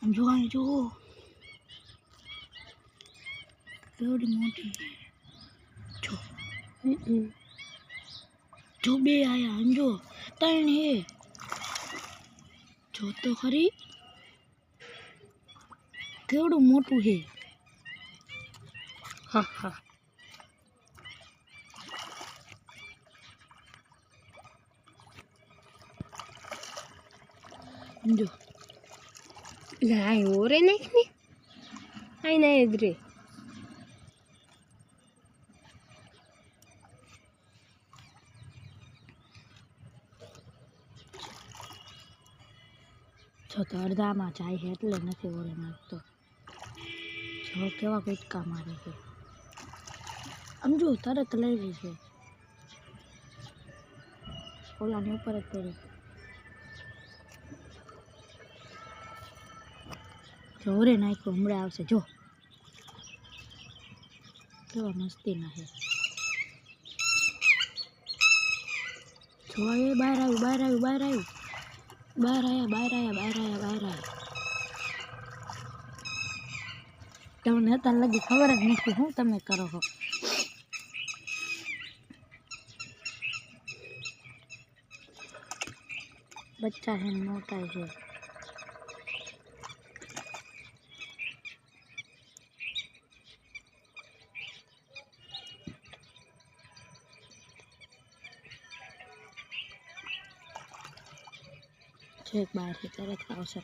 જો અહીં જો કેવડી મોટી જો જો બે આયા સમજો ત્રણ હે જો તો ખરી કેવડું મોટું હે હા હા સમજો લાય ઓરે નાખ ને આઈ ના એદરે જો તો અડધામાં જાય છે એટલે નથી ઓરે નાખતો જો કેવા કૂદકા મારે છે સમજો તરત લઈ લે છે ઓલાની ઉપર જ પડે જો ઓરે નાખ્યો હમણાં આવશે જો કેવા મસ્તી ના છે જો એ બહાર આવ્યું બહાર આવ્યું બહાર આવ્યું બહાર આયા બહાર આયા બહાર આયા બહાર આયા તમને અત્યારે લગી ખબર જ નથી શું તમે કરો છો બચ્ચા છે મોટા છે છેક બહારથી તરત આવશે